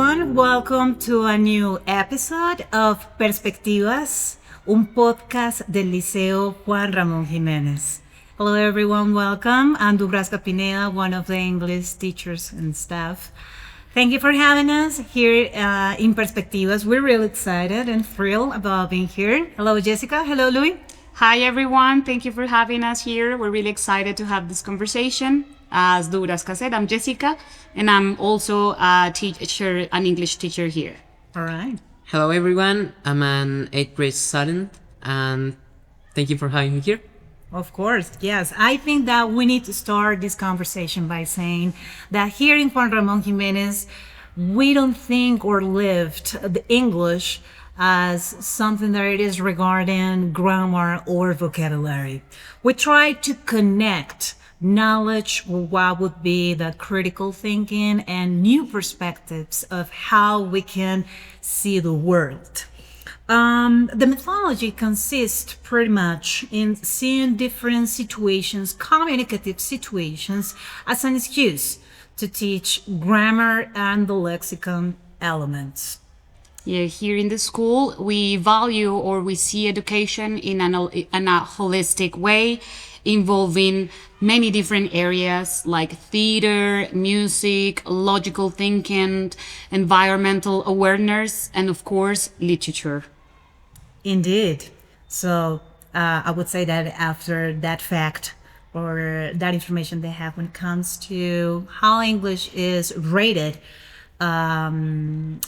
everyone. Welcome to a new episode of Perspectivas, un podcast del Liceo Juan Ramón Jiménez. Hello, everyone. Welcome. I'm Dubraska Pineda, one of the English teachers and staff. Thank you for having us here in Perspectivas. We're really excited and thrilled about being here. Hello, Jessica. Hello, Louis. Hi, everyone. Thank you for having us here. We're really excited to have this conversation. As Dubraska said, I'm Jessica, and I'm also an English teacher here. All right. Hello everyone, I'm an 8th grade student and thank you for having me here. Of course, yes. I think that we need to start this conversation by saying that here in Juan Ramón Jiménez, we don't think or lived the English as something that it is regarding grammar or vocabulary. We try to connect knowledge with what would be the critical thinking and new perspectives of how we can see the world. The methodology consists pretty much in seeing different situations, communicative situations, as an excuse to teach grammar and the lexicon elements. Yeah, here in the school, we value or we see education in a holistic way, involving many different areas like theater, music, logical thinking, environmental awareness, and of course, literature. Indeed. So I would say that after that fact or that information they have when it comes to how English is rated, and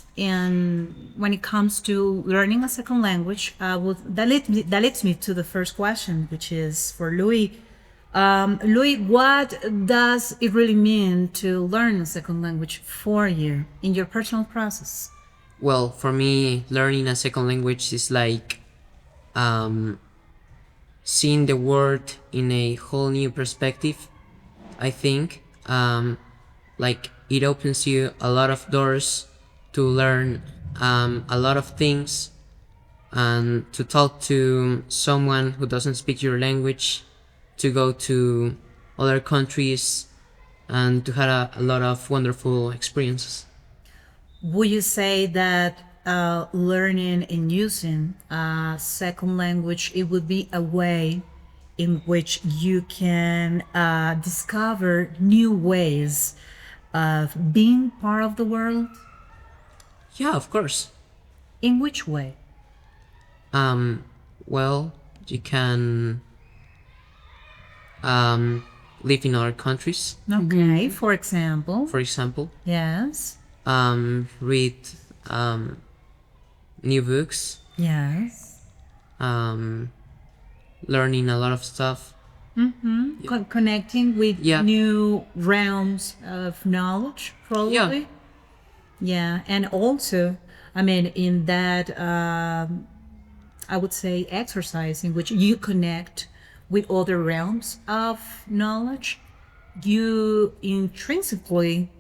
when it comes to learning a second language, that leads me to the first question, which is for Louis. Louis, what does it really mean to learn a second language for you in your personal process? Well, for me, learning a second language is like seeing the world in a whole new perspective, I think. Like it opens you a lot of doors to learn a lot of things and to talk to someone who doesn't speak your language, to go to other countries and to have a lot of wonderful experiences. Would you say that learning and using a second language, it would be a way in which you can discover new ways of being part of the world? Yeah, of course. In which way? Well, you can live in other countries. Okay, for example. For example, Yes. read new books, Yes. learning a lot of stuff. Connecting with Yeah. new realms of knowledge, probably. Yeah, and also, I mean, in that, I would say, exercise in which you connect with other realms of knowledge, you intrinsically,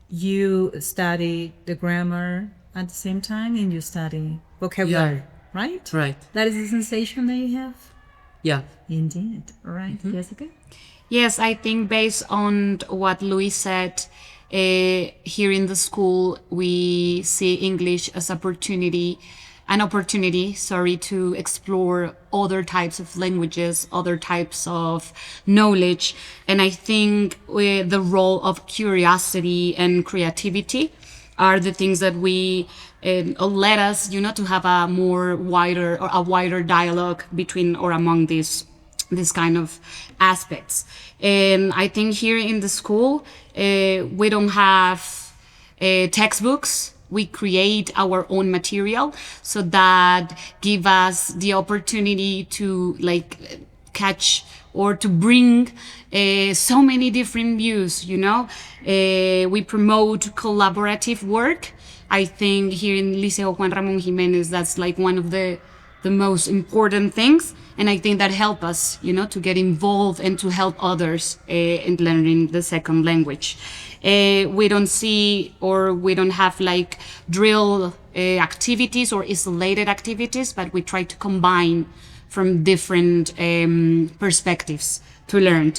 you study the grammar at the same time and you study vocabulary, right? Right. That is the sensation that you have? Yeah. Indeed. All right, Jessica? Yes, I think based on what Louis said, here in the school, we see English as an opportunity, to explore other types of languages, other types of knowledge. And I think the role of curiosity and creativity are the things that we let us, to have a wider dialogue between or among this kind of aspects. And I think here in the school, we don't have textbooks. We create our own material, so that give us the opportunity to catch or to bring so many different views, we promote collaborative work. I think here in Liceo Juan Ramón Jiménez, that's like one of the most important things. And I think that help us, to get involved and to help others in learning the second language. We don't see or we don't have drill activities or isolated activities, but we try to combine from different perspectives to learn.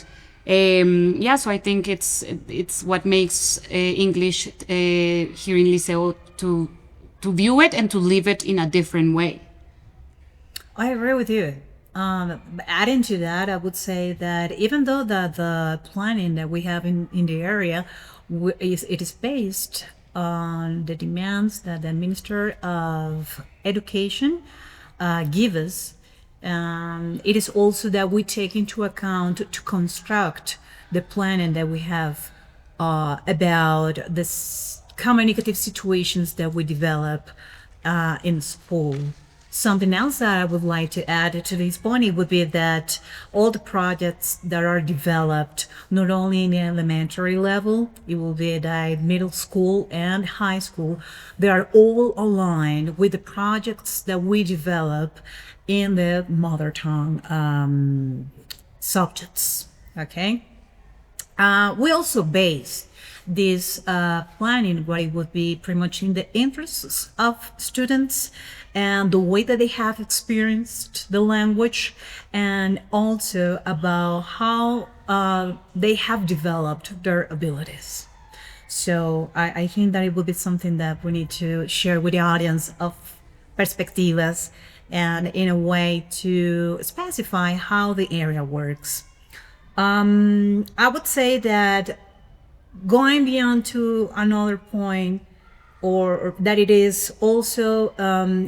So I think it's what makes English here in Liceo to view it and to live it in a different way. I agree with you. Adding to that, I would say that even though that the planning that we have in the area, it is based on the demands that the Minister of Education give us, it is also that we take into account to construct the planning that we have about the communicative situations that we develop in school. Something else that I would like to add to this point would be that all the projects that are developed, not only in the elementary level, it will be at middle school and high school, they are all aligned with the projects that we develop in the mother tongue subjects, okay? We also base this planning, what it would be pretty much in the interests of students and the way that they have experienced the language, and also about how they have developed their abilities. So I think that it would be something that we need to share with the audience of Perspectivas, and in a way to specify how the area works. I would say that going beyond to another point, or that it is also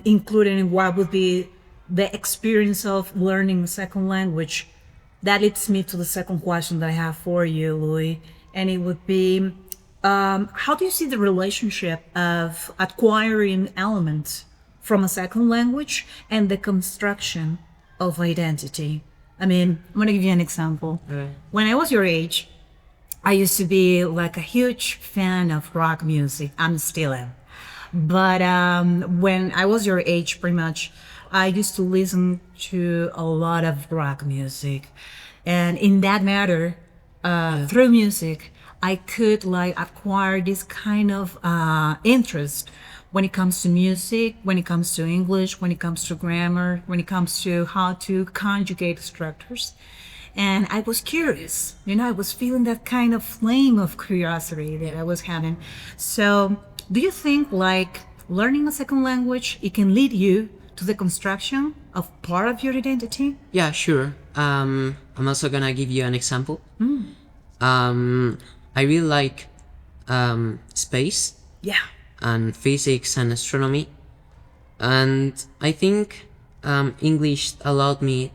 included in what would be the experience of learning a second language, that leads me to the second question that I have for you, Louis, and it would be, how do you see the relationship of acquiring elements from a second language and the construction of identity? I mean, I'm going to give you an example. When I was your age, I used to be like a huge fan of rock music. I'm still am. But when I was your age, pretty much, I used to listen to a lot of rock music. And in that matter, through music, I could like acquire this kind of interest when it comes to music, when it comes to English, when it comes to grammar, when it comes to how to conjugate structures. And I was curious, I was feeling that kind of flame of curiosity that I was having. So do you think like learning a second language, it can lead you to the construction of part of your identity? Yeah, sure. I'm also gonna give you an example. I really like space. Yeah. And physics and astronomy. And I think English allowed me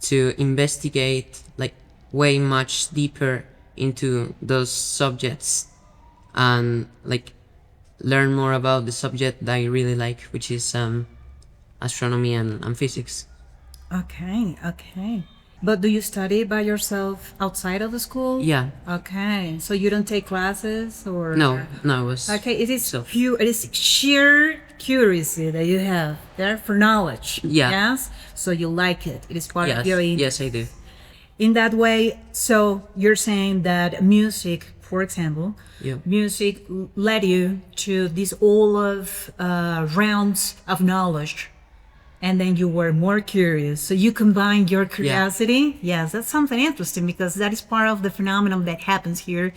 to investigate like way much deeper into those subjects and like learn more about the subject that I really like, which is astronomy and physics. Okay. But do you study by yourself outside of the school? Yeah. Okay. So you don't take classes or? No, it was. Okay, it is self. it is sheer curiosity that you have there for knowledge. Yeah. Yes? So you like it. It is part of Yes, your yes, I do. In that way, so you're saying that music, for example, Yeah. music led you to these all of rounds of knowledge, and then you were more curious. So you combined your curiosity. Yeah. Yes, that's something interesting, because that is part of the phenomenon that happens here.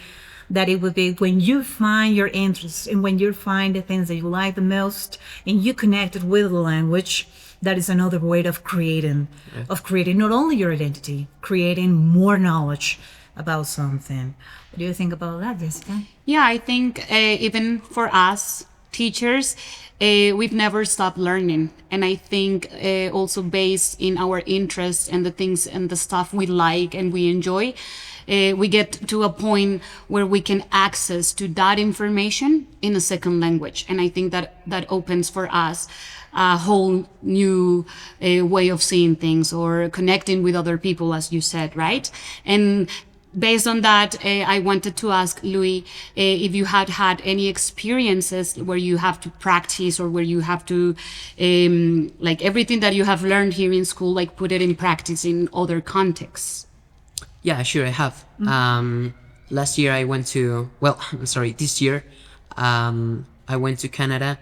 That it would be when you find your interests and when you find the things that you like the most and you connect it with the language, that is another way of creating not only your identity, creating more knowledge about something. What do you think about that, Jessica? Yeah, I think even for us teachers, we've never stopped learning. And I think also based in our interests and the things and the stuff we like and we enjoy, we get to a point where we can access to that information in a second language. And I think that opens for us a whole new way of seeing things or connecting with other people, as you said, right? And based on that, I wanted to ask Louis if you had any experiences where you have to practice or where you have to, like everything that you have learned here in school, like put it in practice in other contexts. Yeah, sure, I have. Last year I went to, this year, I went to Canada,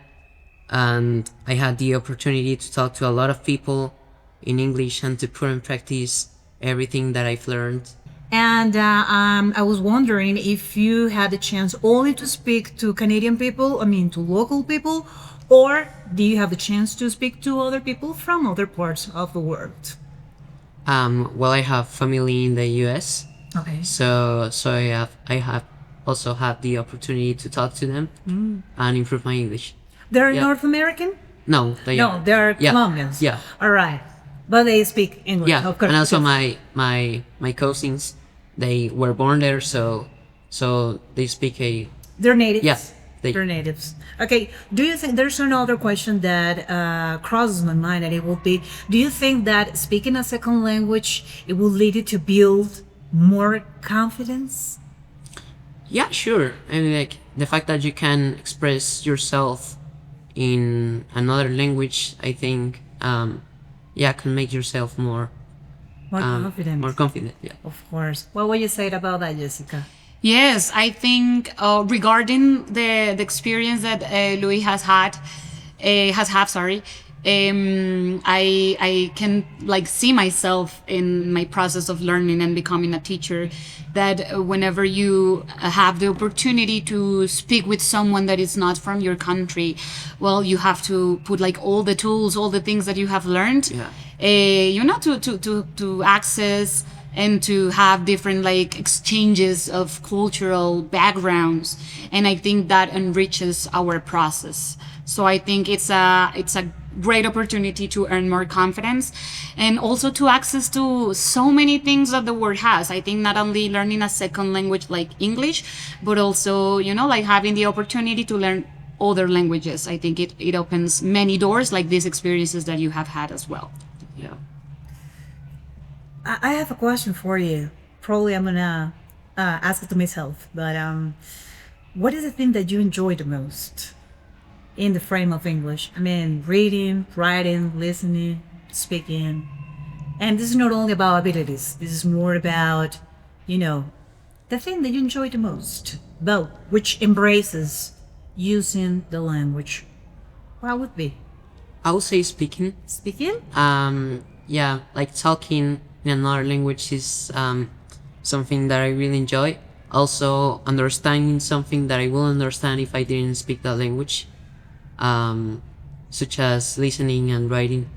and I had the opportunity to talk to a lot of people in English and to put in practice everything that I've learned. And I was wondering if you had the chance only to speak to Canadian people, I mean, to local people, or do you have the chance to speak to other people from other parts of the world? Well, I have family in the U.S., Okay. so I have also had the opportunity to talk to them and improve my English. They're Yeah. North American? No, they No, are. they're Yeah. Colombians. Yeah. All right. But they speak English. Yeah, Of course. and also my cousins, they were born there, so they speak a They're natives. Yeah, They're natives. Okay. Do you think there's another question that crosses my mind, and it will be: do you think that speaking a second language it will lead you to build more confidence? Yeah, sure. I mean, like the fact that you can express yourself in another language, I think, yeah, can make yourself more Confident. more confident. Yeah. Of course. What would you say about that, Jessica? Yes, I think regarding the experience that Louis has had, sorry, I can like see myself in my process of learning and becoming a teacher. That whenever you have the opportunity to speak with someone that is not from your country, well, you have to put like all the tools, all the things that you have learned, to access and to have different like exchanges of cultural backgrounds, and I think that enriches our process. So I think it's a great opportunity to earn more confidence and also to access to so many things that the world has. I think not only learning a second language like English, but also like having the opportunity to learn other languages. I think it opens many doors, like these experiences that you have had as well. Yeah. I have a question for you. Probably I'm gonna ask it to myself, but what is the thing that you enjoy the most in the frame of English? I mean, reading, writing, listening, speaking. And this is not only about abilities. This is more about, the thing that you enjoy the most, both, which embraces using the language. What would be? I would say speaking. Speaking? Yeah, like talking in another language is something that I really enjoy. Also, understanding something that I will understand if I didn't speak that language, such as listening and writing,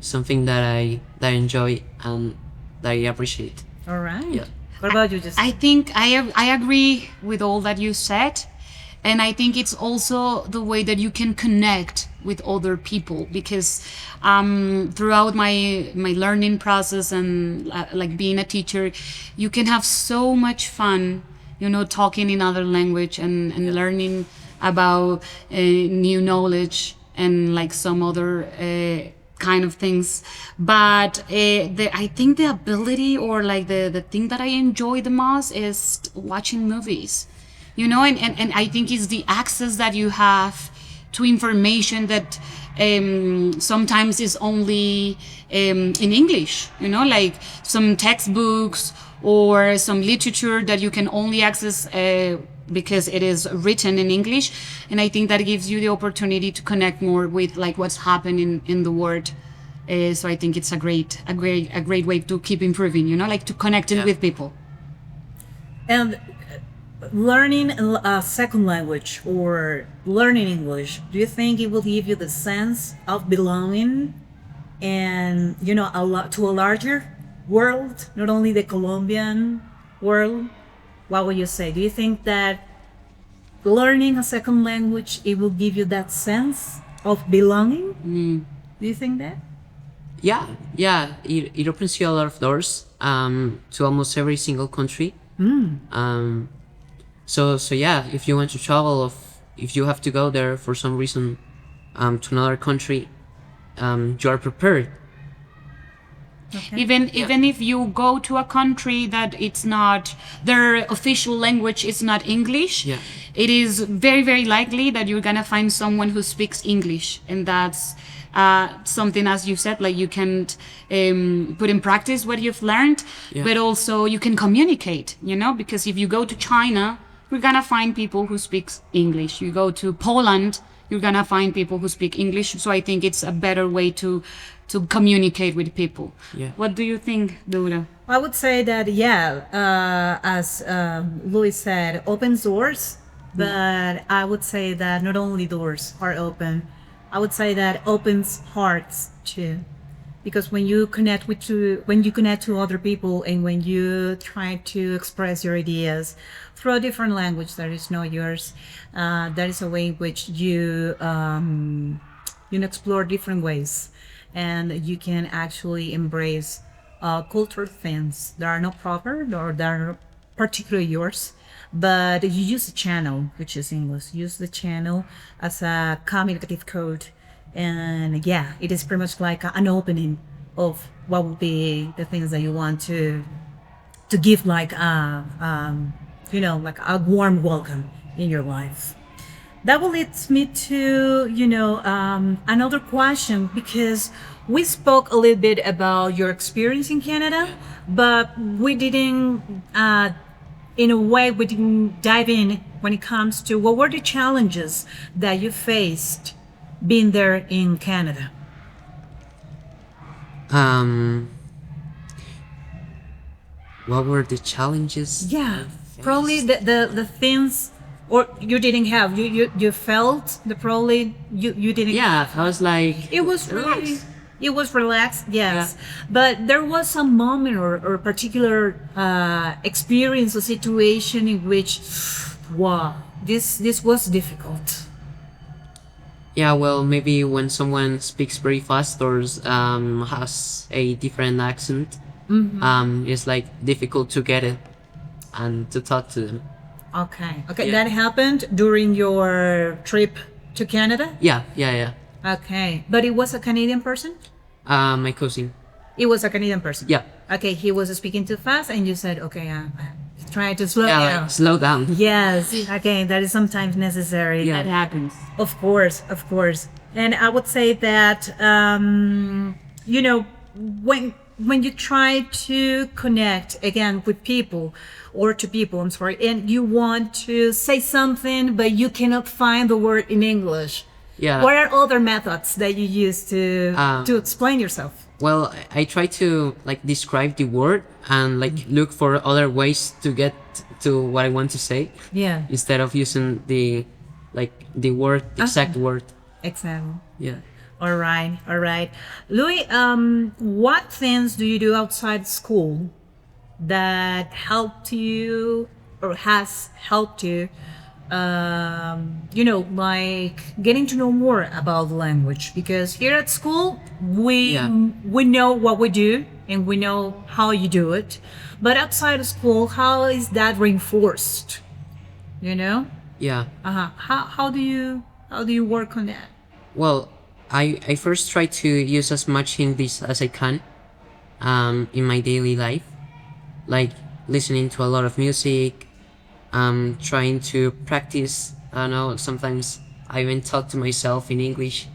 something that I enjoy and that I appreciate. All right. Yeah. What about you, Jessica? I think I agree with all that you said. And I think it's also the way that you can connect with other people, because throughout my learning process and like being a teacher, you can have so much fun, talking in other language and learning about new knowledge and like some other kind of things. But I think the ability or like the thing that I enjoy the most is watching movies. And I think it's the access that you have to information that sometimes is only in English, like some textbooks or some literature that you can only access because it is written in English. And I think that gives you the opportunity to connect more with like what's happening in the world. So I think it's a great way to keep improving, like to connect it with people. And learning a second language or learning English, do you think it will give you the sense of belonging and, to a larger world, not only the Colombian world? What would you say? Do you think that learning a second language, it will give you that sense of belonging? Do you think that? Yeah. It opens you a lot of doors to almost every single country. So yeah, if you want to travel, if you have to go there for some reason to another country, you are prepared. Okay. Even if you go to a country that it's not their official language is not English, it is very, very likely that you're gonna find someone who speaks English, and that's something, as you said, like you can put in practice what you've learned, but also you can communicate, because if you go to China, we're gonna find people who speak English. You go to Poland, you're gonna find people who speak English. So I think it's a better way to communicate with people. Yeah. What do you think, Dura? I would say that, as Louis said, opens doors, but I would say that not only doors are open, I would say that opens hearts too. Because when you connect to other people, and when you try to express your ideas through a different language that is not yours, that is a way in which you explore different ways, and you can actually embrace cultural things that are not proper or that are particularly yours, but you use the channel, which is English. Use the channel as a communicative code, and it is pretty much like an opening of what would be the things that you want to give, like like a warm welcome in your life. That will lead me to another question, because we spoke a little bit about your experience in Canada, but we didn't dive in when it comes to what were the challenges that you faced being there in Canada. What were the challenges? Yeah, probably the things, or you didn't have, you felt the probably you didn't. Yeah, I was like, It was really, relax. it was relaxed, yes. But there was some moment or particular experience or situation in which, wow, this was difficult. Yeah, well, maybe when someone speaks very fast or has a different accent, it's like difficult to get it and to talk to them. Okay, Yeah. that happened during your trip to Canada? Yeah. Okay, but it was a Canadian person? My cousin. It was a Canadian person? Yeah. Okay, he was speaking too fast, and you said, okay, try to slow Yeah, down. like, slow down. Yes, okay, that is sometimes necessary. Yeah. That happens. Of course. And I would say that, when you try to connect again with people, and you want to say something, but you cannot find the word in English. Yeah. What are other methods that you use to explain yourself? Well, I try to like describe the word and like look for other ways to get to what I want to say. Yeah, Instead of using the word, exact word. exactly. Yeah. All right. Louis, what things do you do outside school that helped you or has helped you, like getting to know more about the language? Because here at school, we know what we do and we know how you do it. But outside of school, how is that reinforced? Yeah. How do you work on that? Well, I first try to use as much English as I can in my daily life, like listening to a lot of music, trying to practice. I don't know, sometimes I even talk to myself in English.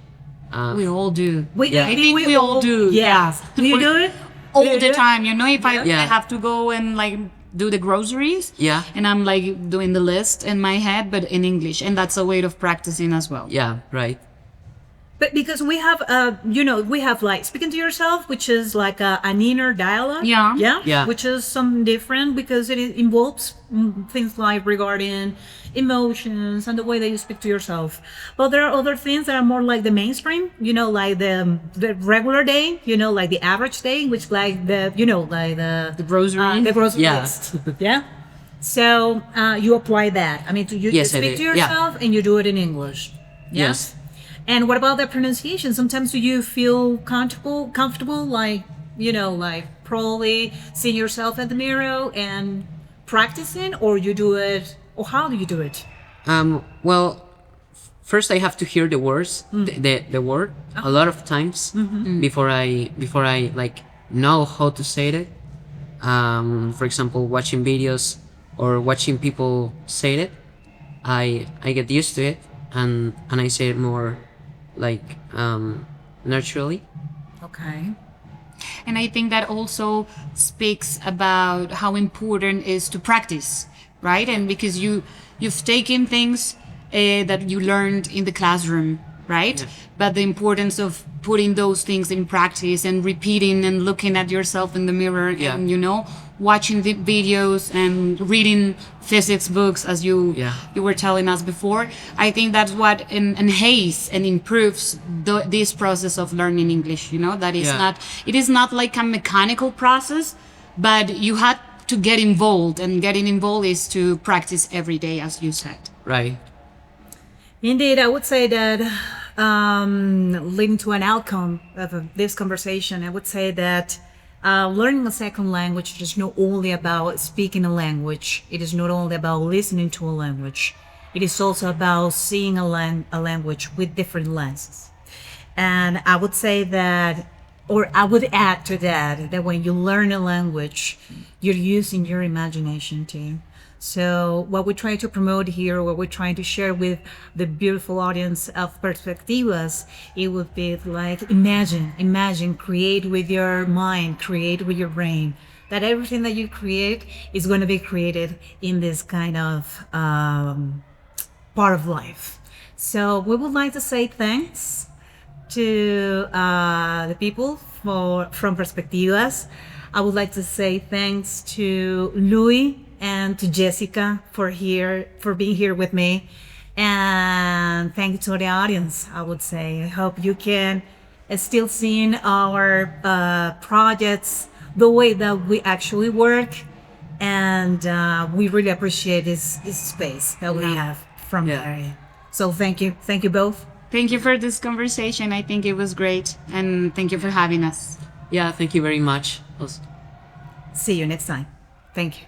We all do. I think we all do. Yeah. Do you do it? All the time. If I Yeah. have to go and like do the groceries, Yeah. and I'm like doing the list in my head, but in English, and that's a way of practicing as well. Yeah, right. But because we have, we have like speaking to yourself, which is like an inner dialogue. Yeah. Yeah. Which is something different because it involves things like regarding emotions and the way that you speak to yourself. But there are other things that are more like the mainstream, like the regular day, like the average day, which like the grocery. the grocery Yeah. list. Yeah. So you apply that. I mean, you Yes, I speak do. to Yeah. yourself and you do it in English. Yeah? Yes. And what about the pronunciation? Sometimes do you feel comfortable, like probably seeing yourself at the mirror and practicing, or you do it, or how do you do it? Well, first I have to hear the words, the word a lot of times before I like know how to say it. For example, watching videos or watching people say it, I get used to it and I say it more like naturally. Okay. And I think that also speaks about how important it is to practice, right? And because you've taken things that you learned in the classroom, right? Yeah. But the importance of putting those things in practice and repeating and looking at yourself in the mirror Yeah. and, watching the videos and reading physics books as you were telling us before. I think that's what enhances and improves this process of learning English, that is it is not like a mechanical process, but you had to get involved, and getting involved is to practice every day, as you said. Right. Indeed, I would say that leading to an outcome of this conversation, I would say that learning a second language is not only about speaking a language. It is not only about listening to a language. It is also about seeing a language with different lenses. And I would say that, or I would add to that when you learn a language, you're using your imagination too. So what we're trying to promote here, what we're trying to share with the beautiful audience of Perspectivas, it would be like imagine, create with your mind, create with your brain. That everything that you create is going to be created in this kind of part of life. So we would like to say thanks to the people from Perspectivas. I would like to say thanks to Louis and to Jessica for being here with me, and thank you to the audience. I would say I hope you can still see our projects the way that we actually work, and we really appreciate this space that we have from the area. So thank you both. Thank you for this conversation. I think it was great, and thank you for having us. Yeah, thank you very much. See you next time. Thank you.